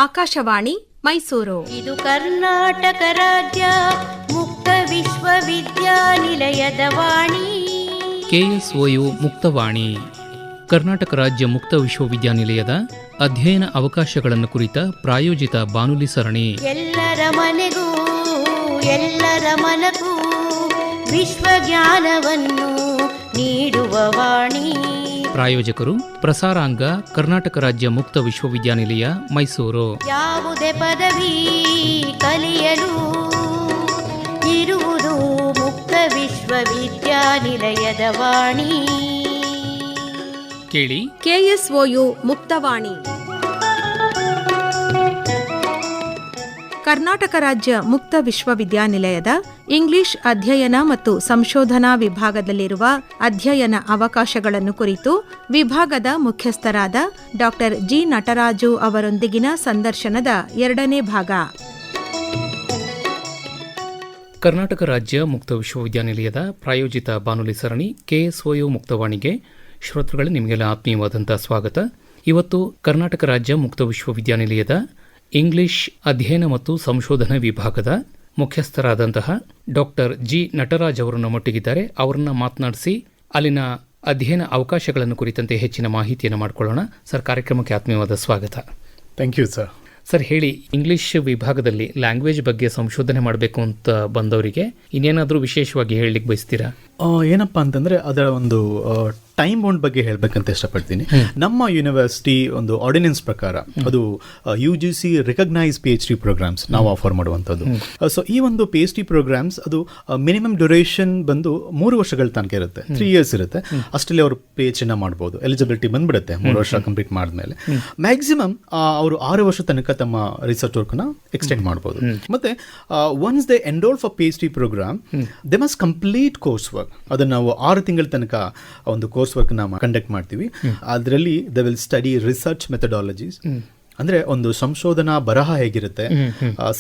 ಆಕಾಶವಾಣಿ ಮೈಸೂರು. ಇದು ಕರ್ನಾಟಕ ರಾಜ್ಯ ಮುಕ್ತ ವಿಶ್ವವಿದ್ಯಾನಿಲಯದ ವಾಣಿ. KSOU ಮುಕ್ತವಾಣಿ ಕರ್ನಾಟಕ ರಾಜ್ಯ ಮುಕ್ತ ವಿಶ್ವವಿದ್ಯಾನಿಲಯದ ಅಧ್ಯಯನ ಅವಕಾಶಗಳನ್ನು ಕುರಿತ ಪ್ರಾಯೋಜಿತ ಬಾನುಲಿ ಸರಣಿ. ಎಲ್ಲರ ಮನೆಗೂ ಎಲ್ಲರ ಮನಗೂ ವಿಶ್ವಜ್ಞಾನವನ್ನು ನೀಡುವ ವಾಣಿ. ಪ್ರಾಯೋಜಕರು ಪ್ರಸಾರಾಂಗ ಕರ್ನಾಟಕ ರಾಜ್ಯ ಮುಕ್ತ ವಿಶ್ವವಿದ್ಯಾನಿಲಯ ಮೈಸೂರು. ಯಾವುದೇ ಪದವಿ ಕಲಿಯಲು ಇರುವುದು ಮುಕ್ತ ವಿಶ್ವವಿದ್ಯಾನಿಲಯದ ವಾಣಿ. ಕೇಳಿ KSOU ಮುಕ್ತವಾಣಿ. ಕರ್ನಾಟಕ ರಾಜ್ಯ ಮುಕ್ತ ವಿಶ್ವವಿದ್ಯಾನಿಲಯದ ಇಂಗ್ಲಿಷ್ ಅಧ್ಯಯನ ಮತ್ತು ಸಂಶೋಧನಾ ವಿಭಾಗದಲ್ಲಿರುವ ಅಧ್ಯಯನ ಅವಕಾಶಗಳನ್ನು ಕುರಿತು ವಿಭಾಗದ ಮುಖ್ಯಸ್ಥರಾದ ಡಾ. ಜಿ. ನಟರಾಜು ಅವರೊಂದಿಗಿನ ಸಂದರ್ಶನದ 2ನೇ ಭಾಗ. ಕರ್ನಾಟಕ ರಾಜ್ಯ ಮುಕ್ತ ವಿಶ್ವವಿದ್ಯಾನಿಲಯದ ಪ್ರಾಯೋಜಿತ ಬಾನುಲಿ ಸರಣಿ KSOU ಮುಕ್ತವಾಣಿಗೆ ಶ್ರೋತೃಗಳು ನಿಮಗೆಲ್ಲ ಆತ್ಮೀಯವಾದಂಥ ಸ್ವಾಗತ. ಇವತ್ತು ಕರ್ನಾಟಕ ರಾಜ್ಯ ಮುಕ್ತ ವಿಶ್ವವಿದ್ಯಾನಿಲಯದ ಇಂಗ್ಲಿಷ್ ಅಧ್ಯಯನ ಮತ್ತು ಸಂಶೋಧನಾ ವಿಭಾಗದ ಮುಖ್ಯಸ್ಥರಾದಂತಹ ಡಾ. ಜಿ. ನಟರಾಜ್ ಅವರು ನಮ್ಮೊಟ್ಟಿಗಿದ್ದಾರೆ. ಅವರನ್ನ ಮಾತನಾಡಿಸಿ ಅಲ್ಲಿನ ಅಧ್ಯಯನ ಅವಕಾಶಗಳನ್ನು ಕುರಿತಂತೆ ಹೆಚ್ಚಿನ ಮಾಹಿತಿಯನ್ನು ಮಾಡಿಕೊಳ್ಳೋಣ. ಸರ್, ಕಾರ್ಯಕ್ರಮಕ್ಕೆ ಆತ್ಮೀಯವಾದ ಸ್ವಾಗತ. Thank you sir. ಸರ್, ಹೇಳಿ, ಇಂಗ್ಲಿಷ್ ವಿಭಾಗದಲ್ಲಿ ಲ್ಯಾಂಗ್ವೇಜ್ ಬಗ್ಗೆ ಸಂಶೋಧನೆ ಮಾಡಬೇಕು ಅಂತ ಬಂದವರಿಗೆ ಇನ್ನೇನಾದರೂ ವಿಶೇಷವಾಗಿ ಹೇಳಲಿಕ್ಕೆ ಬಯಸ್ತೀರಾ? ಏನಪ್ಪ ಅಂತಂದರೆ ಅದರ ಒಂದು ಟೈಮ್ ಬೌಂಡ್ ಬಗ್ಗೆ ಹೇಳಬೇಕಂತ ಇಷ್ಟಪಡ್ತೀನಿ. ನಮ್ಮ ಯೂನಿವರ್ಸಿಟಿ ಒಂದು ಆರ್ಡಿನೆನ್ಸ್ ಪ್ರಕಾರ ಅದು UGC ರಿಕಗ್ನೈಸ್ PhD ಪ್ರೋಗ್ರಾಮ್ಸ್ ನಾವು ಆಫರ್ ಮಾಡುವಂಥದ್ದು. ಸೊ ಈ ಒಂದು PhD ಪ್ರೋಗ್ರಾಮ್ಸ್ ಅದು ಮಿನಿಮಮ್ ಡ್ಯೂರೇಷನ್ ಬಂದು 3 ವರ್ಷಗಳ ತನಕ ಇರುತ್ತೆ, 3 years ಇರುತ್ತೆ. ಅಷ್ಟರಲ್ಲಿ ಅವರು PhD ಮಾಡ್ಬೋದು, ಎಲಿಜಿಬಿಲಿಟಿ ಬಂದ್ಬಿಡುತ್ತೆ 3 ವರ್ಷ ಕಂಪ್ಲೀಟ್ ಮಾಡಿದ್ಮೇಲೆ. ಮ್ಯಾಕ್ಸಿಮಮ್ ಅವರು 6 ವರ್ಷ ತನಕ ತಮ್ಮ ರಿಸರ್ಚ್ ವರ್ಕ್ನ ಎಕ್ಸ್ಟೆಂಡ್ ಮಾಡ್ಬೋದು. ಮತ್ತೆ once they enroll for PhD program they must complete course work. ಅದನ್ನು ನಾವು 6 ತಿಂಗಳ ತನಕ ಒಂದು ಕೋರ್ಸ್ ವರ್ಕ್ ನಾವು ಕಂಡಕ್ಟ್ ಮಾಡ್ತೀವಿ. ಅದರಲ್ಲಿ they will study research methodologies, ಅಂದ್ರೆ ಒಂದು ಸಂಶೋಧನಾ ಬರಹ ಹೇಗಿರುತ್ತೆ,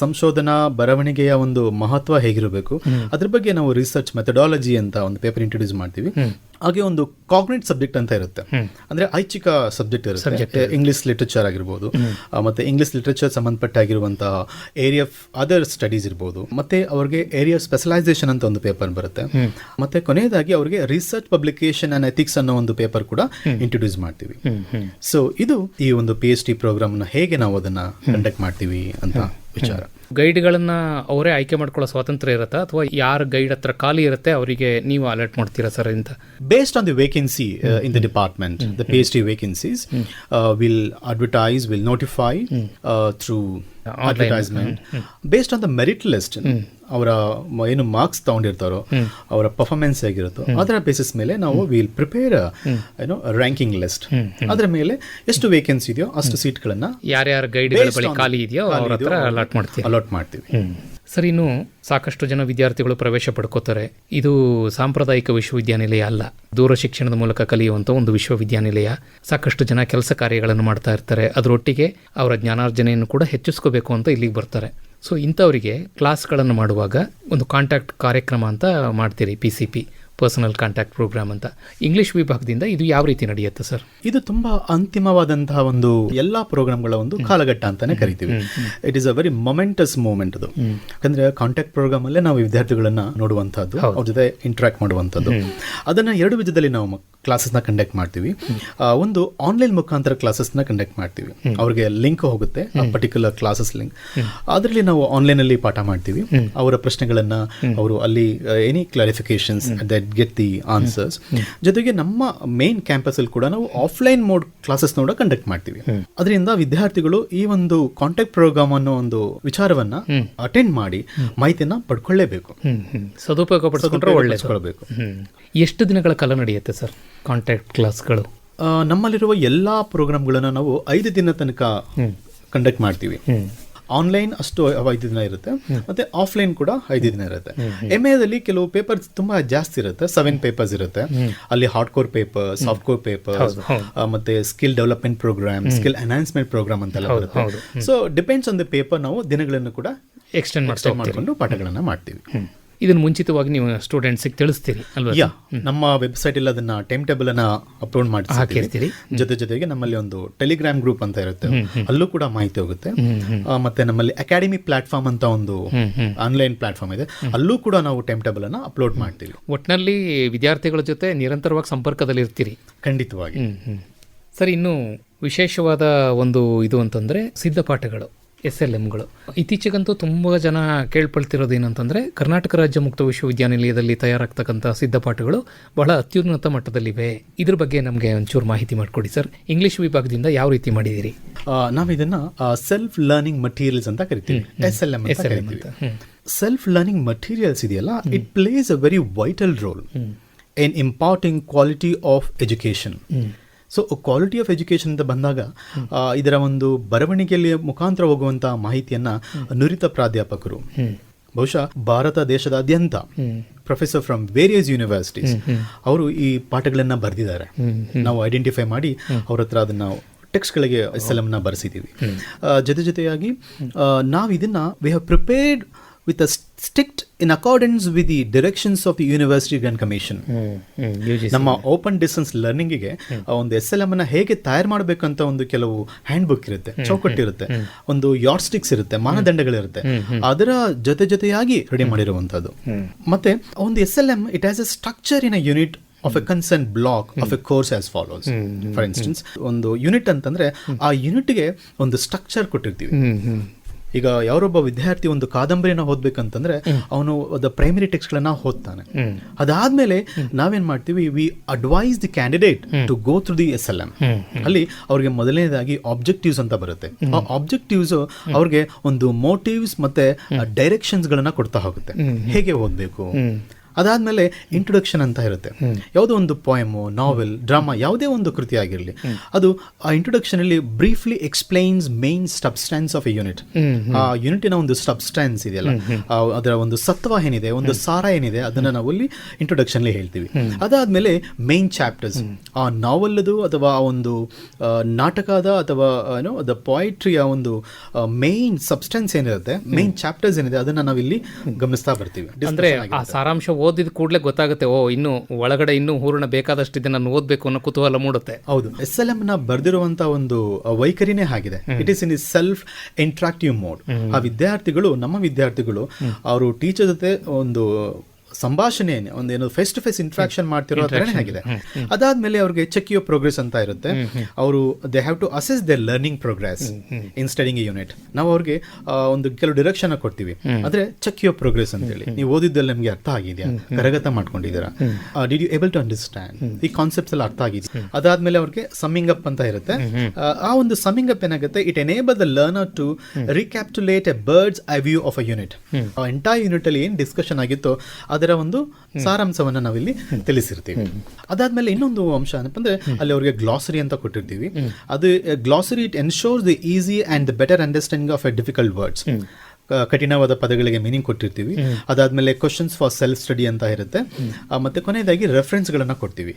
ಸಂಶೋಧನಾ ಬರವಣಿಗೆಯ ಒಂದು ಮಹತ್ವ ಹೇಗಿರಬೇಕು, ಅದ್ರ ಬಗ್ಗೆ ನಾವು ರಿಸರ್ಚ್ ಮೆಥಡಾಲಜಿ ಅಂತ ಒಂದು ಪೇಪರ್ ಇಂಟ್ರೊಡ್ಯೂಸ್ ಮಾಡ್ತೀವಿ. ಹಾಗೆ ಒಂದು ಕಾಗ್ನೇಟ್ ಸಬ್ಜೆಕ್ಟ್ ಅಂತ ಇರುತ್ತೆ, ಅಂದ್ರೆ ಐಚ್ಛಿಕ ಸಬ್ಜೆಕ್ಟ್ ಇರುತ್ತೆ. ಇಂಗ್ಲಿಷ್ ಲಿಟ್ರೇಚರ್ ಆಗಿರ್ಬೋದು, ಮತ್ತೆ ಇಂಗ್ಲಿಷ್ ಲಿಟ್ರೇಚರ್ ಸಂಬಂಧಪಟ್ಟಾಗಿರುವಂತಹ ಏರಿಯಾ ಆಫ್ ಅದರ್ ಸ್ಟಡೀಸ್ ಇರ್ಬೋದು. ಮತ್ತೆ ಅವ್ರಿಗೆ ಏರಿಯಾ ಸ್ಪೆಷಲೈಸೇಷನ್ ಅಂತ ಒಂದು ಪೇಪರ್ ಬರುತ್ತೆ. ಮತ್ತೆ ಕೊನೆಯದಾಗಿ ಅವ್ರಿಗೆ ರಿಸರ್ಚ್ ಪಬ್ಲಿಕೇಶನ್ ಅಂಡ್ ಎಥಿಕ್ಸ್ ಅನ್ನೋ ಒಂದು ಪೇಪರ್ ಕೂಡ ಇಂಟ್ರೊಡ್ಯೂಸ್ ಮಾಡ್ತೀವಿ. ಸೊ ಇದು ಈ ಒಂದು PhD ಪ್ರೋಗ್ರಾಮ್ ನ ಹೇಗೆ ನಾವು ಅದನ್ನ ಕಂಡಕ್ಟ್ ಮಾಡ್ತೀವಿ ಅಂತ ವಿಚಾರ. ಗೈಡ್ಗಳನ್ನ ಅವರೇ ಆಯ್ಕೆ ಮಾಡ್ಕೊಳ್ಳೋ ಸ್ವಾತಂತ್ರ್ಯ ಇರುತ್ತಾ, ಅಥವಾ ಯಾರ ಗೈಡ್ ಹತ್ರ ಖಾಲಿ ಇರುತ್ತೆ ಅವರಿಗೆ ನೀವು ಅಲರ್ಟ್ ಮಾಡ್ತೀರಾ ಸರ್? ಇಂತ based on the vacancy in the department, the PhD vacancies will advertise, will notify through advertisement based on the merit list. ಅವರ ಏನು ಮಾರ್ಕ್ಸ್ ತಗೊಂಡಿರ್ತಾರೋ, ಅವರ ಪರ್ಫಾರ್ಮೆನ್ಸ್ ಹೇಗಿರುತ್ತೋ ಅದರ ಬೇಸಿಸ್ ಮೇಲೆ ನಾವು ವಿಲ್ ಪ್ರಿಪೇರ್ ರ್ಯಾಂಕಿಂಗ್ ಲಿಸ್ಟ್. ಅದರ ಮೇಲೆ ಎಷ್ಟು ವೇಕೆನ್ಸಿ ಇದೆಯೋ ಅಷ್ಟು ಸೀಟ್ಗಳನ್ನ ಯಾರ್ಯಾರ ಗೈಡ್ಗಳ ಬಳಿ ಖಾಲಿ ಇದೆಯೋ ಅವರ ಹತ್ರ ಅಲಾಟ್ ಮಾಡ್ತೀವಿ. ಸರ್, ಇನ್ನು ಸಾಕಷ್ಟು ಜನ ವಿದ್ಯಾರ್ಥಿಗಳು ಪ್ರವೇಶ ಪಡ್ಕೋತಾರೆ. ಇದು ಸಾಂಪ್ರದಾಯಿಕ ವಿಶ್ವವಿದ್ಯಾನಿಲಯ ಅಲ್ಲ, ದೂರ ಶಿಕ್ಷಣದ ಮೂಲಕ ಕಲಿಯುವಂಥ ಒಂದು ವಿಶ್ವವಿದ್ಯಾನಿಲಯ. ಸಾಕಷ್ಟು ಜನ ಕೆಲಸ ಕಾರ್ಯಗಳನ್ನು ಮಾಡ್ತಾ ಇರ್ತಾರೆ, ಅದರೊಟ್ಟಿಗೆ ಅವರ ಜ್ಞಾನಾರ್ಜನೆಯನ್ನು ಕೂಡ ಹೆಚ್ಚಿಸ್ಕೋಬೇಕು ಅಂತ ಇಲ್ಲಿಗೆ ಬರ್ತಾರೆ. ಸೊ ಇಂಥವರಿಗೆ ಕ್ಲಾಸ್ಗಳನ್ನು ಮಾಡುವಾಗ ಒಂದು ಕಾಂಟ್ಯಾಕ್ಟ್ ಕಾರ್ಯಕ್ರಮ ಅಂತ ಮಾಡ್ತೀರಿ, PCP, ಪರ್ಸನಲ್ ಕಾಂಟ್ಯಾಕ್ಟ್ ಪ್ರೋಗ್ರಾಮ್ ಅಂತ. ಇಂಗ್ಲಿಷ್ ವಿಭಾಗದಿಂದ ಇದು ಯಾವ ರೀತಿ ನಡೆಯುತ್ತೆ ಸರ್? ಇದು ತುಂಬಾ ಅಂತಿಮವಾದಂತಹ ಒಂದು ಎಲ್ಲಾ ಪ್ರೋಗ್ರಾಮ್ಗಳ ಒಂದು ಕಾಲಘಟ್ಟ ಅಂತಾನೆ ಕರಿತೀವಿ. It is a very momentous moment ಅದು. ಯಾಕಂದ್ರೆ ಕಾಂಟ್ಯಾಕ್ಟ್ ಪ್ರೋಗ್ರಾಮ್ ಅಲ್ಲೇ ನಾವು ವಿದ್ಯಾರ್ಥಿಗಳನ್ನ ನೋಡುವಂತಹದ್ದು, ಅವ್ರ ಜೊತೆ ಇಂಟ್ರಾಕ್ಟ್ ಮಾಡುವಂಥದ್ದು. ಅದನ್ನ 2 ವಿಧದಲ್ಲಿ ನಾವು ಕ್ಲಾಸಸ್ನ ಕಂಡಕ್ಟ್ ಮಾಡ್ತೀವಿ. ಒಂದು ಆನ್ಲೈನ್ ಮುಖಾಂತರ ಕ್ಲಾಸಸ್ನ ಕಂಡಕ್ಟ್ ಮಾಡ್ತೀವಿ. ಅವ್ರಿಗೆ ಲಿಂಕ್ ಹೋಗುತ್ತೆ, ಪರ್ಟಿಕ್ಯುಲರ್ ಕ್ಲಾಸಸ್ ಲಿಂಕ್. ಅದರಲ್ಲಿ ನಾವು ಆನ್ಲೈನ್ ಅಲ್ಲಿ ಪಾಠ ಮಾಡ್ತೀವಿ. ಅವರ ಪ್ರಶ್ನೆಗಳನ್ನ ಅವರು ಅಲ್ಲಿ any clarifications that get the answers. ಜೊತೆಗೆ ನಮ್ಮ ಮೇನ್ ಕ್ಯಾಂಪಸ್ ಅಲ್ಲಿ ಕೂಡ ನಾವು ಆಫ್ಲೈನ್ ಮೋಡ್ ಕ್ಲಾಸಸ್ ಕೂಡ ಕಂಡಕ್ಟ್ ಮಾಡ್ತೀವಿ. ಅದರಿಂದ ವಿದ್ಯಾರ್ಥಿಗಳು ಈ ಒಂದು ಕಾಂಟ್ಯಾಕ್ಟ್ ಪ್ರೋಗ್ರಾಮ್ ಅನ್ನೋ ಒಂದು ವಿಚಾರವನ್ನ ಅಟೆಂಡ್ ಮಾಡಿ ಮಾಹಿತಿಯನ್ನ ಪಡ್ಕೊಳ್ಳೇಬೇಕು, ಸದುಪಯೋಗ ಪಡಿಸ್ಕೊಳ್ಬೇಕು. ಎಷ್ಟು ದಿನಗಳ ಕಾಲ ನಡೆಯುತ್ತೆ ಸರ್ ಕಾಂಟ್ಯಾಕ್ಟ್ ಕ್ಲಾಸ್ಗಳು? ನಮ್ಮಲ್ಲಿರುವ ಎಲ್ಲಾ ಪ್ರೋಗ್ರಾಮ್ಗಳನ್ನ ನಾವು 5 ದಿನ ತನಕ ಕಂಡಕ್ಟ್ ಮಾಡ್ತೀವಿ. ಆನ್ಲೈನ್ ಅಷ್ಟು 5 ದಿನ ಇರುತ್ತೆ, ಮತ್ತೆ ಆಫ್ಲೈನ್ ಕೂಡ 5 ದಿನ ಇರುತ್ತೆ. MAದಲ್ಲಿ ಕೆಲವು ಪೇಪರ್ಸ್ ತುಂಬಾ ಜಾಸ್ತಿ ಇರುತ್ತೆ, 7 ಪೇಪರ್ಸ್ ಇರುತ್ತೆ. ಅಲ್ಲಿ hard core paper, soft core paper, ಮತ್ತೆ skill development program, skill enhancement program ಅಂತೆಲ್ಲ ಬರುತ್ತೆ. So depends on the paper ನಾವು ದಿನಗಳನ್ನು ಕೂಡ ಎಕ್ಸ್ಟೆಂಡ್ ಮಾಡ್ಕೊಂಡು ಪಾಠಗಳನ್ನ ಮಾಡ್ತೀವಿ. ಇದನ್ನು ಮುಂಚಿತವಾಗಿ ನೀವು ಸ್ಟೂಡೆಂಟ್ಸಿಗೆ ತಿಳಿಸ್ತೀರಿ ಅಲ್ವಾ? ನಮ್ಮ ವೆಬ್ಸೈಟ್ ಅಲ್ಲಿ ಅದನ್ನ ಟೈಮ್ ಟೇಬಲ್ ಅನ್ನ ಅಪ್ಲೋಡ್ ಹಾಕಿರ್ತೀರಿ. ಜೊತೆಗೆ ನಮ್ಮಲ್ಲಿ ಒಂದು ಟೆಲಿಗ್ರಾಮ್ ಗ್ರೂಪ್ ಅಂತ ಇರುತ್ತೆ, ಅಲ್ಲೂ ಕೂಡ ಮಾಹಿತಿ ಹೋಗುತ್ತೆ. ಮತ್ತೆ ನಮ್ಮಲ್ಲಿ ಅಕಾಡೆಮಿ ಪ್ಲಾಟ್ಫಾರ್ಮ್ ಅಂತ ಒಂದು ಆನ್ಲೈನ್ ಪ್ಲಾಟ್ಫಾರ್ಮ್ ಇದೆ, ಅಲ್ಲೂ ಕೂಡ ನಾವು ಟೈಮ್ ಟೇಬಲ್ ಅನ್ನ ಅಪ್ಲೋಡ್ ಮಾಡ್ತೀವಿ. ಒಟ್ಟಿನಲ್ಲಿ ವಿದ್ಯಾರ್ಥಿಗಳ ಜೊತೆ ನಿರಂತರವಾಗಿ ಸಂಪರ್ಕದಲ್ಲಿ ಇರ್ತೀರಿ. ಖಂಡಿತವಾಗಿ. ಸರಿ, ಇನ್ನು ವಿಶೇಷವಾದ ಒಂದು ಇದು ಅಂತಂದ್ರೆ ಸಿದ್ಧಪಾಠಗಳು, SLMಗಳು. ಇತ್ತೀಚೆಗಂತೂ ತುಂಬ ಜನ ಕೇಳ್ಪಳ್ತಿರೋದು ಏನಂತಂದರೆ ಕರ್ನಾಟಕ ರಾಜ್ಯ ಮುಕ್ತ ವಿಶ್ವವಿದ್ಯಾನಿಲಯದಲ್ಲಿ ತಯಾರಾಗ್ತಕ್ಕಂಥ ಸಿದ್ಧಪಾಠಗಳು ಬಹಳ ಅತ್ಯುನ್ನತ ಮಟ್ಟದಲ್ಲಿವೆ. ಇದ್ರ ಬಗ್ಗೆ ನಮಗೆ ಒಂಚೂರು ಮಾಹಿತಿ ಮಾಡಿಕೊಡಿ ಸರ್. ಇಂಗ್ಲಿಷ್ ವಿಭಾಗದಿಂದ ಯಾವ ರೀತಿ ಮಾಡಿದ್ದೀರಿ? ನಾವು ಇದನ್ನ ಸೆಲ್ಫ್ ಲರ್ನಿಂಗ್ ಮಟೀರಿಯಲ್ಸ್ ಅಂತ ಕರಿತೀವಿ, SLM ಅಂತ ಕರಿತೀವಿ. ಸೆಲ್ಫ್ ಲರ್ನಿಂಗ್ ಮಟೀರಿಯಲ್ಸ್ ಇದೆಯಲ್ಲ, it place a very vital role in imparting quality of education. So quality of education ಅಂತ ಬಂದಾಗ ಇದರ ಒಂದು ಬರವಣಿಗೆಯಲ್ಲಿ ಮುಖಾಂತರ ಹೋಗುವಂಥ ಮಾಹಿತಿಯನ್ನು ನುರಿತ ಪ್ರಾಧ್ಯಾಪಕರು, ಬಹುಶಃ ಭಾರತ ದೇಶದಾದ್ಯಂತ ಪ್ರೊಫೆಸರ್ ಫ್ರಮ್ ವೇರಿಯಸ್ ಯೂನಿವರ್ಸಿಟೀಸ್, ಅವರು ಈ ಪಾಠಗಳನ್ನು ಬರೆದಿದ್ದಾರೆ. ನಾವು ಐಡೆಂಟಿಫೈ ಮಾಡಿ ಅವ್ರ ಹತ್ರ ಅದನ್ನು ಟೆಕ್ಸ್ಟ್ಗಳಿಗೆ SLM ನ ಬರೆಸಿದ್ದೀವಿ. ಜೊತೆಯಾಗಿ ನಾವು ಇದನ್ನು we have prepared with a strict in accordance with the directions of the University Grant Commission. ನಮ್ಮ ಓಪನ್ ಡಿಸ್ಟೆನ್ಸ್ ಲರ್ನಿಂಗಿಗೆ ಒಂದು SLM ಅನ್ನ ಹೇಗೆ ತಯಾರು ಮಾಡಬೇಕಂತ ಒಂದು ಕೆಲವು ಹ್ಯಾಂಡ್ ಬುಕ್ ಇರುತ್ತೆ, ಚೌಕಟ್ಟಿರುತ್ತೆ, ಒಂದು ಯಾರ್ಡ್ ಸ್ಟಿಕ್ಸ್ ಇರುತ್ತೆ, ಮಾನದಂಡಗಳಿರುತ್ತೆ, ಅದರ ಜೊತೆಯಾಗಿ ರೆಡಿ ಮಾಡಿರುವಂಥದ್ದು. ಮತ್ತೆ ಒಂದು SLM it has A structure in a unit of a concerned block of a course as follows. For instance, ಒಂದು ಯೂನಿಟ್ ಅಂತಂದ್ರೆ ಆ ಯೂನಿಟ್ಗೆ ಒಂದು ಸ್ಟ್ರಕ್ಚರ್ ಕೊಟ್ಟಿರ್ತೀವಿ. ಈಗ ಯಾರೊಬ್ಬ ವಿದ್ಯಾರ್ಥಿ ಒಂದು ಕಾದಂಬರಿನ ಓದ್ಬೇಕಂತಂದ್ರೆ ಅವನು ಪ್ರೈಮರಿ ಟೆಕ್ಸ್ಟ್ಗಳನ್ನ ಓದ್ತಾನೆ. ಅದಾದ್ಮೇಲೆ ನಾವೇನ್ ಮಾಡ್ತೀವಿ, we advise the candidate to go through the SLM. ಅಲ್ಲಿ ಅವ್ರಿಗೆ ಮೊದಲನೇದಾಗಿ ಆಬ್ಜೆಕ್ಟಿವ್ಸ್ ಅಂತ ಬರುತ್ತೆ. ಆ ಆಬ್ಜೆಕ್ಟಿವ್ಸ್ ಅವ್ರಿಗೆ ಒಂದು ಮೋಟಿವ್ಸ್ ಮತ್ತೆ ಡೈರೆಕ್ಷನ್ಸ್ ಗಳನ್ನ ಕೊಡ್ತಾ ಹೋಗುತ್ತೆ, ಹೇಗೆ ಓದ್ಬೇಕು. ಅದಾದ್ಮೇಲೆ ಇಂಟ್ರೊಡಕ್ಷನ್ ಅಂತ ಇರುತ್ತೆ. ಯಾವುದೋ ಒಂದು ಪೋಯಮು, ನಾವೆಲ್, ಡ್ರಾಮಾ, ಯಾವುದೇ ಒಂದು ಕೃತಿ ಆಗಿರಲಿ, ಅದು ಆ ಇಂಟ್ರೊಡಕ್ಷನ್ ಅಲ್ಲಿ briefly explains main substance of A unit. ಆ ಯೂನಿಟಿನ ಒಂದು ಸಬ್ಸ್ಟೆನ್ಸ್ ಇದೆಯಲ್ಲ, ಅದರ ಒಂದು ಸತ್ವ ಏನಿದೆ, ಒಂದು ಸಾರ ಏನಿದೆ, ಅದನ್ನ ನಾವು ಅಲ್ಲಿ ಇಂಟ್ರೊಡಕ್ಷನ್ ಅಲ್ಲಿ ಹೇಳ್ತೀವಿ. ಅದಾದ್ಮೇಲೆ ಮೇನ್ ಚಾಪ್ಟರ್ಸ್, ಆ ನಾವೆಲ್ದು ಅಥವಾ ಒಂದು ನಾಟಕದ ಅಥವಾ ಏನೋ ದ ಪೊಯಿಟ್ರಿಯ ಒಂದು ಮೇನ್ ಸಬ್ಸ್ಟೆನ್ಸ್ ಏನಿರುತ್ತೆ, ಮೇನ್ ಚಾಪ್ಟರ್ಸ್ ಏನಿದೆ, ಅದನ್ನ ನಾವಿಲ್ಲಿ ಗಮನಿಸ್ತಾ ಬರ್ತೀವಿ. ಅಂದ್ರೆ ಆ ಸಾರಾಂಶ ಓದಿದ ಕೂಡಲೇ ಗೊತ್ತಾಗುತ್ತೆ, ಇನ್ನು ಒಳಗಡೆ ಇನ್ನೂ ಹೂರಣ ಬೇಕಾದಷ್ಟಿದೆ, ನಾನು ಓದಬೇಕು ಅನ್ನೋ ಕುತೂಹಲ ಮೂಡುತ್ತೆ. ಹೌದು, SLM ನ ಬರ್ದಿರುವಂತ ಒಂದು ವೈಖರಿನೇ ಆಗಿದೆ. It is in is self interactive mode. ಆ ವಿದ್ಯಾರ್ಥಿಗಳು, ನಮ್ಮ ವಿದ್ಯಾರ್ಥಿಗಳು, ಅವರು ಟೀಚರ್ ಜೊತೆ ಒಂದು ಸಂಭಾಷಣೆ, ಒಂದೇನು ಫೇಸ್ ಟು ಫೇಸ್ ಇಂಟ್ರಾಕ್ಷನ್ ಮಾಡ್ತಿರೋ ಥರನೇ ಆಗಿದೆ. ಅದಾದ್ಮೇಲೆ ಅವ್ರಿಗೆ ಚೆಕ್ ಯುವರ್ ಪ್ರೋಗ್ರೆಸ್ ಅಂತ ಇರುತ್ತೆ. ಅವರು they have to assess their learning progress in studying a unit. ನಾವು ಅವ್ರಿಗೆ ಒಂದು ಕೆಲವು ಡಿರೆಕ್ಷನ್ ಕೊಡ್ತೀವಿ, ಆದ್ರೆ ಚೆಕ್ ಯುವರ್ ಪ್ರೋಗ್ರೆಸ್ ಅಂತ ಹೇಳಿ, ನೀವು ಓದಿದ್ದಲ್ಲಿ ನಿಮಗೆ ಅರ್ಥ ಆಗಿದೆಯಾ, ಕರಗತ ಮಾಡ್ಕೊಂಡಿದ್ದೀರಾ, did you able to understand, ಈ ಕಾನ್ಸೆಪ್ಟ್ಸ್ ಎಲ್ಲ ಅರ್ಥ ಆಗಿದೆ. ಅದಾದ್ಮೇಲೆ ಅವ್ರಿಗೆ ಸಮ್ಮಿಂಗ್ ಅಪ್ ಅಂತ ಇರುತ್ತೆ. ಆ ಒಂದು ಸಮ್ಮಿಂಗ್ ಅಪ್ ಏನಾಗುತ್ತೆ, it enable the learner to recapitulate a bird's eye view of a unit. Entire unit ಅಲ್ಲಿ ಏನ್ ಡಿಸ್ಕಷನ್ ಆಗಿತ್ತೋ ಅದರ ಒಂದು ಸಾರಾಂಶವನ್ನ ನಾವಿಲ್ಲಿ ತಿಳಿಸಿರ್ತೀವಿ. ಅದಾದ್ಮೇಲೆ ಇನ್ನೊಂದು ಅಂಶ ಏನಪ್ಪ ಅಂದ್ರೆ, ಅಲ್ಲಿ ಅವರಿಗೆ ಗ್ಲಾಸರಿ ಅಂತ ಕೊಟ್ಟಿರ್ತೀವಿ. ಅದು glossary it ensures the easy and the better understanding of A difficult words. ಕಠಿಣವಾದ ಪದಗಳಿಗೆ ಮೀನಿಂಗ್ ಕೊಟ್ಟಿರ್ತೀವಿ. ಅದಾದ್ಮೇಲೆ ಕ್ವಶನ್ಸ್ ಫಾರ್ ಸೆಲ್ಫ್ ಸ್ಟಡಿ ಅಂತ ಇರುತ್ತೆ. ಮತ್ತೆ ಕೊನೆಯದಾಗಿ ರೆಫರೆನ್ಸ್ ಗಳನ್ನ ಕೊಡ್ತೀವಿ.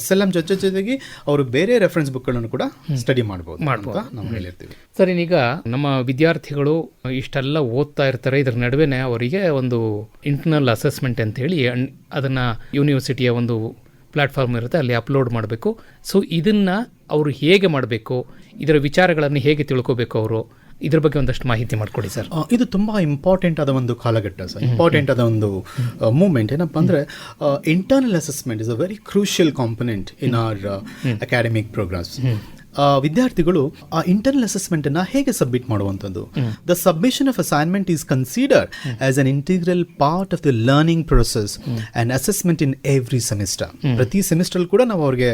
SLM ಜೊತೆಗೆ ಅವರು ಬೇರೆ ರೆಫರೆನ್ಸ್ ಬುಕ್ ಗಳನ್ನು ಕೂಡ ಸ್ಟಡಿ ಮಾಡಬಹುದು ಅಂತ ನಾವು ಹೇಳಿರ್ತೀವಿ. ಸರಿ, ಈಗ ನಮ್ಮ ವಿದ್ಯಾರ್ಥಿಗಳು ಇಷ್ಟೆಲ್ಲ ಓದ್ತಾ ಇರ್ತಾರೆ, ಇದರ ನಡುವೆನೆ ಅವರಿಗೆ ಒಂದು ಇಂಟರ್ನಲ್ ಅಸೆಸ್ಮೆಂಟ್ ಅಂತ ಹೇಳಿ ಅದನ್ನ ಯೂನಿವರ್ಸಿಟಿಯ ಒಂದು ಪ್ಲಾಟ್ಫಾರ್ಮ್ ಇರುತ್ತೆ, ಅಲ್ಲಿ ಅಪ್ಲೋಡ್ ಮಾಡಬೇಕು. ಸೊ ಇದನ್ನ ಅವರು ಹೇಗೆ ಮಾಡಬೇಕು, ಇದರ ವಿಚಾರಗಳನ್ನು ಹೇಗೆ ತಿಳ್ಕೋಬೇಕು ಅವರು, ಇದ್ರ ಬಗ್ಗೆ ಒಂದಷ್ಟು ಮಾಹಿತಿ ಮಾಡಿಕೊಡಿ ಸರ್. ಇದು ತುಂಬಾ ಇಂಪಾರ್ಟೆಂಟ್ ಆದ ಒಂದು ಕಾಲಘಟ್ಟ ಸರ್, ಇಂಪಾರ್ಟೆಂಟ್ ಆದ ಒಂದು ಮೂವ್ಮೆಂಟ್. ಏನಪ್ಪಾ ಅಂದ್ರೆ, internal assessment is a very crucial component in our academic programs. ವಿದ್ಯಾರ್ಥಿಗಳು ಆ ಇಂಟರ್ನಲ್ ಅಸೆಸ್ಮೆಂಟ್ ಅನ್ನ ಹೇಗೆ ಸಬ್ಮಿಟ್ ಮಾಡುವಂಥದ್ದು. The submission of assignment is considered as an integral part of the learning process and assessment in every semester. ಪ್ರತಿ semester ಕೂಡ ನಾವು ಅವ್ರಿಗೆ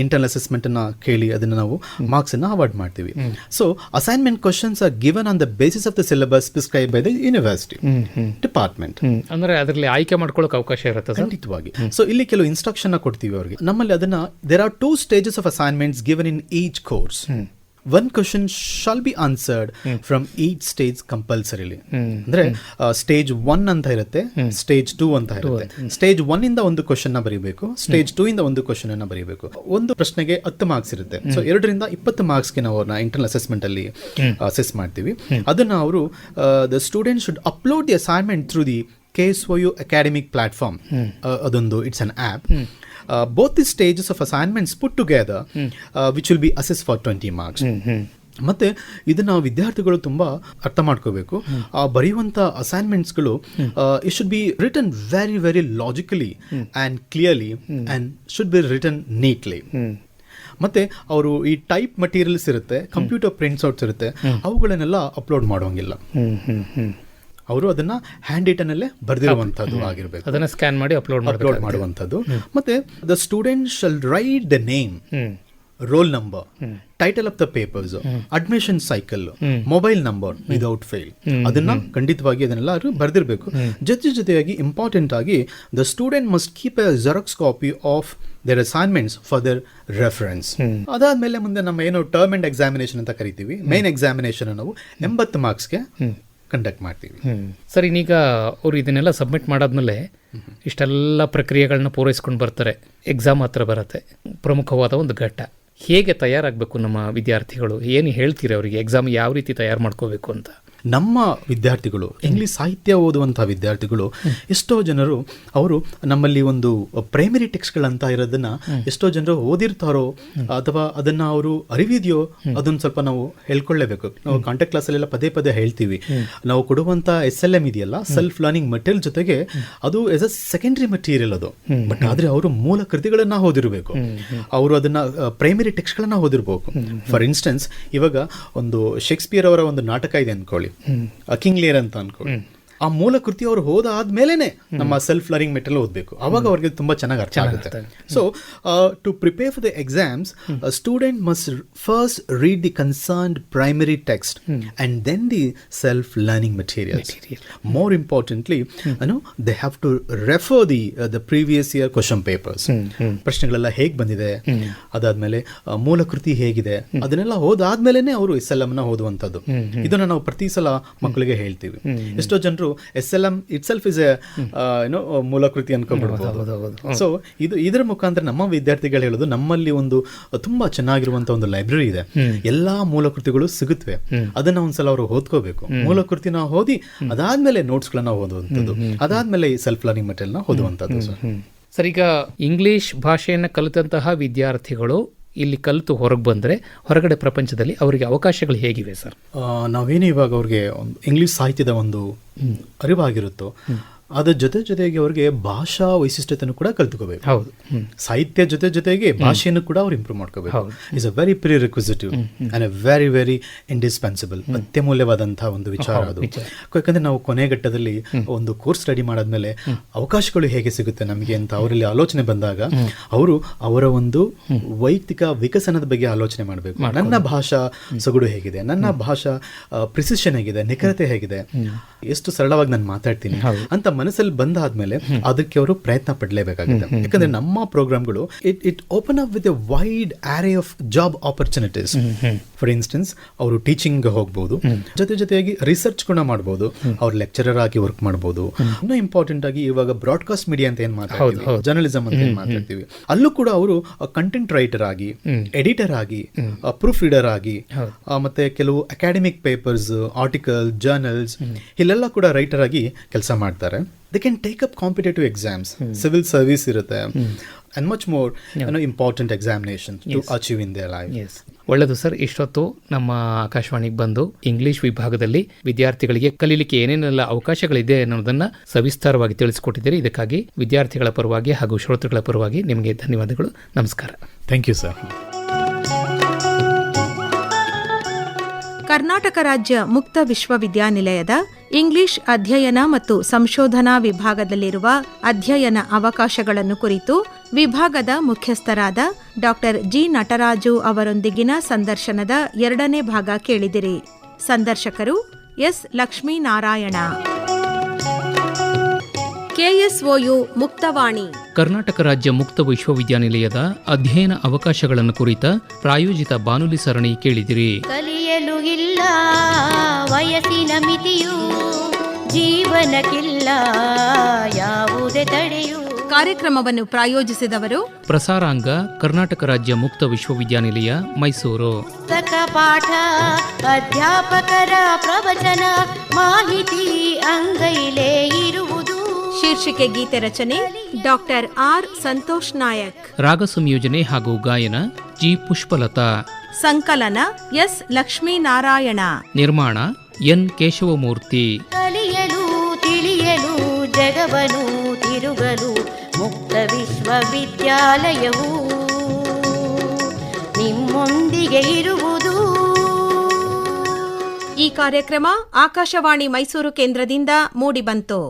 internal assessment ಅನ್ನ ಕೇಳಿ ಅದನ್ನ ನಾವು ಮಾರ್ಕ್ಸ್ ಅನ್ನ ಅವಾರ್ಡ್ ಮಾಡ್ತೀವಿ. So assignment questions are given on the basis of the syllabus prescribe by the university department. ಅಂದ್ರೆ ಅದರಲ್ಲಿ ಆಯ್ಕೆ ಮಾಡ್ಕೊಳ್ಳೋಕೆ ಅವಕಾಶ ಇರುತ್ತೆ ಖಂಡಿತವಾಗಿ. ಸೊ ಇಲ್ಲಿ ಕೆಲವು ಇನ್ಸ್ಟ್ರಕ್ಷನ್ ಕೊಡ್ತೀವಿ ಅವರಿಗೆ. ನಮ್ಮಲ್ಲಿ ಅದನ್ನ there are 2 stages of assignments given in each course. One question shall be answered from each stage compulsorily. ಅಂದ್ರೆ ಸ್ಟೇಜ್ 1 ಅಂತ ಇರುತ್ತೆ, ಸ್ಟೇಜ್ 2 ಅಂತ ಇರುತ್ತೆ. ಸ್ಟೇಜ್ 1 ಇಂದ ಒಂದು ಕ್ವಶನ್ ನ ಬರೀಬೇಕು, ಸ್ಟೇಜ್ 2 ಇಂದ ಒಂದು ಕ್ವಶನ್ ಅನ್ನ ಬರೀಬೇಕು. ಒಂದು ಪ್ರಶ್ನೆಗೆ 10 ಮಾರ್ಕ್ಸ್ ಇರುತ್ತೆ. ಸೊ 2 ರಿಂದ 20 ಮಾರ್ಕ್ಸ್ಗೆ ನಾವು ಅವ್ರನ್ನ ಇಂಟರ್ನಲ್ ಅಸೆಸ್ಮೆಂಟ್ ಅಲ್ಲಿ ಅಸೆಸ್ ಮಾಡ್ತೀವಿ. ಅದನ್ನ ಅವರು the student should upload the assignment through the KSOU Academic Platform. Adondu, it's an app. Both the stages of assignments put together, which will be assessed for 20 marks. ಮತ್ತೆ ಇದನ್ನ ವಿದ್ಯಾರ್ಥಿಗಳು ತುಂಬಾ ಅರ್ಥ ಮಾಡ್ಕೋಬೇಕು. ಬರೆಯುವಂತ ಅಸೈನ್ಮೆಂಟ್ಸ್ಗಳು it should be written very very logically and clearly and should be written neatly. ಮತ್ತೆ ಅವರು ಈ ಟೈಪ್ ಮಟೀರಿಯಲ್ಸ್ ಇರುತ್ತೆ, ಕಂಪ್ಯೂಟರ್ ಪ್ರಿಂಟ್ಸ್ ಔಟ್ಸ್ ಇರುತ್ತೆ, ಅವುಗಳನ್ನೆಲ್ಲ ಅಪ್ಲೋಡ್ ಮಾಡೋಂಗಿಲ್ಲ. ಅವರು ಅದನ್ನ ಹ್ಯಾಂಡ್ ರಿಟನ್ ಅಲ್ಲೇ ಬರೆದಿರುವಂತದ್ದು ಆಗಿರ್ಬೇಕು, ಅದನ್ನ ಸ್ಕ್ಯಾನ್ ಮಾಡಿ ಅಪ್ಲೋಡ್ ಮಾಡುವಂತದ್ದು. ಮತ್ತೆ the student shall write the name, roll number, title of the papers, admission cycle, mobile number without fail. ಅದನ್ನ ಖಂಡಿತವಾಗಿ ಅದನ್ನೆಲ್ಲ ಬರೆದಿರಬೇಕು. ಜೊತೆಯಾಗಿ ಇಂಪಾರ್ಟೆಂಟ್ ಆಗಿ the student must keep a xerox copy of their assignments for their reference. ಅದಾದ್ಮೇಲೆ ಮುಂದೆ ನಮ್ಮ ಏನು ಟರ್ಮ್ ಅಂಡ್ ಎಕ್ಸಾಮಿನೇಷನ್ ಅಂತ ಕರಿತೀವಿ, ಮೇನ್ ಎಕ್ಸಾಮಿನೇಷನ್ ನಾವು 80 ಮಾರ್ಕ್ಸ್ಗೆ ಕಂಡಕ್ಟ್ ಮಾಡ್ತೀವಿ. ಸರ್, ಈಗ ಅವರು ಇದನ್ನೆಲ್ಲ ಸಬ್ಮಿಟ್ ಮಾಡಾದ್ಮೇಲೆ ಇಷ್ಟೆಲ್ಲ ಪ್ರಕ್ರಿಯೆಗಳನ್ನ ಪೂರೈಸ್ಕೊಂಡು ಬರ್ತಾರೆ, ಎಕ್ಸಾಮ್ ಹತ್ರ ಬರುತ್ತೆ, ಪ್ರಮುಖವಾದ ಒಂದು ಘಟ್ಟ. ಹೇಗೆ ತಯಾರಾಗಬೇಕು ನಮ್ಮ ವಿದ್ಯಾರ್ಥಿಗಳು? ಏನು ಹೇಳ್ತೀರಿ ಅವರಿಗೆ, ಎಕ್ಸಾಮ್ ಯಾವ ರೀತಿ ತಯಾರು ಮಾಡ್ಕೋಬೇಕು ಅಂತ? ನಮ್ಮ ವಿದ್ಯಾರ್ಥಿಗಳು, ಇಂಗ್ಲಿಷ್ ಸಾಹಿತ್ಯ ಓದುವಂತಹ ವಿದ್ಯಾರ್ಥಿಗಳು, ಎಷ್ಟೋ ಜನರು ಅವರು ನಮ್ಮಲ್ಲಿ ಒಂದು ಪ್ರೈಮರಿ ಟೆಕ್ಸ್ಟ್ಗಳಂತ ಇರೋದನ್ನ ಎಷ್ಟೋ ಜನರು ಓದಿರ್ತಾರೋ ಅಥವಾ ಅದನ್ನ ಅವರು ಅರಿವಿದೆಯೋ ಅದನ್ನ ಸ್ವಲ್ಪ ನಾವು ಹೇಳ್ಕೊಳ್ಳೇಬೇಕು. ನಾವು ಕಾಂಟ್ಯಾಕ್ಟ್ ಕ್ಲಾಸಲ್ಲೆಲ್ಲ ಪದೇ ಹೇಳ್ತೀವಿ, ನಾವು ಕೊಡುವಂತ SLM ಇದೆಯಲ್ಲ, ಸೆಲ್ಫ್ ಲರ್ನಿಂಗ್ ಮೆಟೀರಿಯಲ್ ಜೊತೆಗೆ ಅದು ಎಸ್ ಅ ಸೆಕೆಂಡರಿ ಮೆಟೀರಿಯಲ್ ಅದು. ಬಟ್ ಆದ್ರೆ ಅವರು ಮೂಲ ಕೃತಿಗಳನ್ನ ಓದಿರಬೇಕು, ಅವರು ಅದನ್ನ ಪ್ರೈಮರಿ ಟೆಕ್ಸ್ಟ್ಗಳನ್ನ ಓದಿರ್ಬೇಕು. ಫಾರ್ ಇನ್ಸ್ಟೆನ್ಸ್, ಇವಾಗ ಒಂದು ಶೇಕ್ಸ್ಪಿಯರ್ ಅವರ ಒಂದು ನಾಟಕ ಇದೆ ಅನ್ಕೊಳ್ಳಿ, ಕಿಂಗ್ ಲಿಯರ್ ಅಂತ ಅನ್ಕೊಳ್ಳಿ. ಆ ಮೂಲ ಕೃತಿ ಅವರು ಹೋದಾದ್ಮೇಲೆ ನಮ್ಮ ಸೆಲ್ಫ್ ಲರ್ನಿಂಗ್ ಮೆಟೀರಿಯಲ್ ಓದಬೇಕು, ಅವಾಗ ಅವ್ರಿಗೆ ತುಂಬಾ ಚೆನ್ನಾಗಿ ಅರ್ಥ ಆಗುತ್ತೆ. So to prepare for the exams, student must first read the concerned primary text and then the self learning materials. More importantly, they have to refer the previous year question papers. ಪ್ರಶ್ನೆಗಳೆಲ್ಲ ಹೇಗೆ ಬಂದಿದೆ, ಅದಾದ್ಮೇಲೆ ಮೂಲ ಕೃತಿ ಹೇಗಿದೆ, ಅದನ್ನೆಲ್ಲ ಓದಾದ್ಮೇಲೆ ಅವರು SLM ನ ಓದುವಂಥದ್ದು. ಇದನ್ನ ನಾವು ಪ್ರತಿ ಸಲ ಮಕ್ಕಳಿಗೆ ಹೇಳ್ತೀವಿ. ಎಷ್ಟೋ ಜನರು SLM ಇಟ್ಸೆಲ್ಫ್ ಇಸ್ ಎ ಮೂಲಕೃತಿ ಅನ್ಕೊಂಡ್ಬಿಡ್ಬೋದು. ಸೊ ಇದರ ಮುಖಾಂತರ ನಮ್ಮ ವಿದ್ಯಾರ್ಥಿಗಳು ಹೇಳೋದು, ನಮ್ಮಲ್ಲಿ ಒಂದು ತುಂಬಾ ಚೆನ್ನಾಗಿರುವಂತ ಒಂದು ಲೈಬ್ರರಿ ಇದೆ, ಎಲ್ಲಾ ಮೂಲಕೃತಿಗಳು ಸಿಗುತ್ತವೆ, ಅದನ್ನ ಒಂದ್ಸಲ ಅವರು ಓದ್ಕೋಬೇಕು. ಮೂಲಕೃತಿನ ಓದಿ ಅದಾದ್ಮೇಲೆ ನೋಟ್ಸ್ ಗಳನ್ನ ಓದುವಂಥದ್ದು, ಅದಾದ್ಮೇಲೆ ಸೆಲ್ಫ್ ಲರ್ನಿಂಗ್ ಮೆಟೀರಿಯಲ್ ನ ಓದುವಂಥದ್ದು. ಸರ್, ಈಗ ಇಂಗ್ಲಿಷ್ ಭಾಷೆಯನ್ನು ಕಲಿತಂತಹ ವಿದ್ಯಾರ್ಥಿಗಳು ಇಲ್ಲಿ ಕಲಿತು ಹೊರಗೆ ಬಂದರೆ ಹೊರಗಡೆ ಪ್ರಪಂಚದಲ್ಲಿ ಅವರಿಗೆ ಅವಕಾಶಗಳು ಹೇಗಿವೆ ಸರ್? ನಾವೇನು ಇವಾಗ ಅವ್ರಿಗೆ ಒಂದು ಇಂಗ್ಲಿಷ್ ಸಾಹಿತ್ಯದ ಒಂದು ಅರಿವಾಗಿರುತ್ತೋ ಅದ್ರ ಜೊತೆಗೆ ಅವ್ರಿಗೆ ಭಾಷಾ ವೈಶಿಷ್ಟ್ಯತೆಯನ್ನು ಕೂಡ ಕಲ್ತ್ಕೋಬೇಕು. ಹೌದು, ಸಾಹಿತ್ಯ ಜೊತೆಗೆ ಭಾಷೆಯನ್ನು ಕೂಡ ಅವ್ರು ಇಂಪ್ರೂವ್ ಮಾಡ್ಕೋಬೇಕು. Is a very prerequisite and a very very indispensable, ಅತ್ಯಮೂಲ್ಯವಾದಂತಹ ಒಂದು ವಿಚಾರ ಅದು. ಯಾಕಂದ್ರೆ ನಾವು ಕೊನೆ ಘಟ್ಟದಲ್ಲಿ ಒಂದು ಕೋರ್ಸ್ ಸ್ಟಡಿ ಮಾಡಾದ್ಮೇಲೆ ಅವಕಾಶಗಳು ಹೇಗೆ ಸಿಗುತ್ತೆ ನಮಗೆ ಅಂತ ಅವರಲ್ಲಿ ಆಲೋಚನೆ ಬಂದಾಗ ಅವರು ಅವರ ಒಂದು ವೈಯಕ್ತಿಕ ವಿಕಸನದ ಬಗ್ಗೆ ಆಲೋಚನೆ ಮಾಡಬೇಕು. ನನ್ನ ಭಾಷಾ ಸೊಗಡು ಹೇಗಿದೆ, ನನ್ನ ಭಾಷಾ ಪ್ರಿಸಿಷನ್ ಹೇಗಿದೆ, ನಿಖರತೆ ಹೇಗಿದೆ, ಎಷ್ಟು ಸರಳವಾಗಿ ನಾನು ಮಾತಾಡ್ತೀನಿ ಅಂತ ಮನಸ್ಸಲ್ಲಿ ಬಂದಾದ್ಮೇಲೆ ಅದಕ್ಕೆ ಅವರು ಪ್ರಯತ್ನ ಪಡಲೇಬೇಕಾಗಿದೆ. ಯಾಕಂದ್ರೆ ನಮ್ಮ ಪ್ರೋಗ್ರಾಮ್ಗಳು it open up with a wide array of job opportunities. For instance, ಅವರು ಟೀಚಿಂಗ್ ಹೋಗ್ಬೋದು, ಜೊತೆಯಾಗಿ ರಿಸರ್ಚ್ ಕೂಡ ಮಾಡ್ಬೋದು, ಅವ್ರು ಲೆಕ್ಚರರ್ ಆಗಿ ವರ್ಕ್ ಮಾಡ್ಬೋದು. ಇನ್ನೂ ಇಂಪಾರ್ಟೆಂಟ್ ಆಗಿ ಇವಾಗ ಬ್ರಾಡ್ಕಾಸ್ಟ್ ಮೀಡಿಯಾ ಅಂತ ಏನ್ ಮಾತಾಡ್ತೀವಿ, ಜರ್ನಲಿಸಂ ಅಂತ ಏನ್ ಮಾತಾಡ್ತೀವಿ, ಅಲ್ಲೂ ಕೂಡ ಅವರು ಕಂಟೆಂಟ್ ರೈಟರ್ ಆಗಿ, ಎಡಿಟರ್ ಆಗಿ, ಪ್ರೂಫ್ ರೀಡರ್ ಆಗಿ, ಮತ್ತೆ ಕೆಲವು ಅಕಾಡೆಮಿಕ್ ಪೇಪರ್ಸ್, ಆರ್ಟಿಕಲ್, ಜರ್ನಲ್ಸ್ ಇಲ್ಲೆಲ್ಲ ಕೂಡ ರೈಟರ್ ಆಗಿ ಕೆಲಸ ಮಾಡ್ತಾರೆ. They can take up competitive exams, civil service ಇರುತ್ತೆ, and much more important examinations to achieve in their life. Yes. ಒಳ್ಳೆಯದು ಸರ್. ಇಷ್ಟೊತ್ತು ನಮ್ಮ ಆಕಾಶವಾಣಿಗೆ ಬಂದು ಇಂಗ್ಲಿಷ್ ವಿಭಾಗದಲ್ಲಿ ವಿದ್ಯಾರ್ಥಿಗಳಿಗೆ ಕಲೀಲಿಕ್ಕೆ ಏನೇನೆಲ್ಲ ಅವಕಾಶಗಳಿದೆ ಅನ್ನೋದನ್ನ ಸವಿಸ್ತಾರವಾಗಿ ತಿಳಿಸಿಕೊಟ್ಟಿದ್ದೀರಿ. ಇದಕ್ಕಾಗಿ ವಿದ್ಯಾರ್ಥಿಗಳ ಪರವಾಗಿ ಹಾಗೂ ಶ್ರೋತೃಗಳ ಪರವಾಗಿ ನಿಮಗೆ ಧನ್ಯವಾದಗಳು. ನಮಸ್ಕಾರ. Thank you sir. ಕರ್ನಾಟಕ ರಾಜ್ಯ ಮುಕ್ತ ವಿಶ್ವವಿದ್ಯಾನಿಲಯದ ಇಂಗ್ಲಿಷ್ ಅಧ್ಯಯನ ಮತ್ತು ಸಂಶೋಧನಾ ವಿಭಾಗದಲ್ಲಿರುವ ಅಧ್ಯಯನ ಅವಕಾಶಗಳನ್ನು ಕುರಿತು ವಿಭಾಗದ ಮುಖ್ಯಸ್ಥರಾದ ಡಾಕ್ಟರ್ ಜಿ ನಟರಾಜು ಅವರೊಂದಿಗಿನ ಸಂದರ್ಶನದ 2ನೇ ಭಾಗ ಕೇಳಿದಿರಿ. ಸಂದರ್ಶಕರು ಎಸ್ ಲಕ್ಷ್ಮೀನಾರಾಯಣ. KSOU ಮುಕ್ತವಾಣಿ, ಕರ್ನಾಟಕ ರಾಜ್ಯ ಮುಕ್ತ ವಿಶ್ವವಿದ್ಯಾನಿಲಯದ ಅಧ್ಯಯನ ಅವಕಾಶಗಳನ್ನು ಕುರಿತ ಪ್ರಾಯೋಜಿತ ಬಾನುಲಿ ಸರಣಿ ಕೇಳಿದಿರಿ. ಕಲಿಯಲು ಇಲ್ಲ ವಯಸ್ಸಿನ ಮಿತಿಯು, ಜೀವನಕ್ಕಿಲ್ಲ ಯಾವುದೇ ತಡೆಯು. ಕಾರ್ಯಕ್ರಮವನ್ನು ಪ್ರಾಯೋಜಿಸಿದವರು ಪ್ರಸಾರಾಂಗ ಕರ್ನಾಟಕ ರಾಜ್ಯ ಮುಕ್ತ ವಿಶ್ವವಿದ್ಯಾನಿಲಯ, ಮೈಸೂರು. ಪುಸ್ತಕ ಪಾಠ, ಅಧ್ಯಾಪಕರ ಪ್ರವಚನ, ಮಾಹಿತಿ ಅಂಗೈಲೇ ಇರುವುದು. ಶೀರ್ಷಿಕೆ ಗೀತೆ ರಚನೆ ಡಾಕ್ಟರ್ ಆರ್ ಸಂತೋಷ್ ನಾಯಕ್. ರಾಗ ಸಂಯೋಜನೆ ಹಾಗೂ ಗಾಯನ ಜಿ ಪುಷ್ಪಲತಾ. ಸಂಕಲನ ಎಸ್ ಲಕ್ಷ್ಮೀನಾರಾಯಣ. ನಿರ್ಮಾಣ ಎನ್ ಕೇಶವಮೂರ್ತಿ. ಕಲಿಯಲು ತಿಳಿಯಲು ಜಗವನು ತಿರುಗಲು ಮುಕ್ತ ವಿಶ್ವವಿದ್ಯಾಲಯವು ನಿಮ್ಮೊಂದಿಗೆ ಇರುವುದು. ಈ ಕಾರ್ಯಕ್ರಮ ಆಕಾಶವಾಣಿ ಮೈಸೂರು ಕೇಂದ್ರದಿಂದ ಮೂಡಿಬಂತು.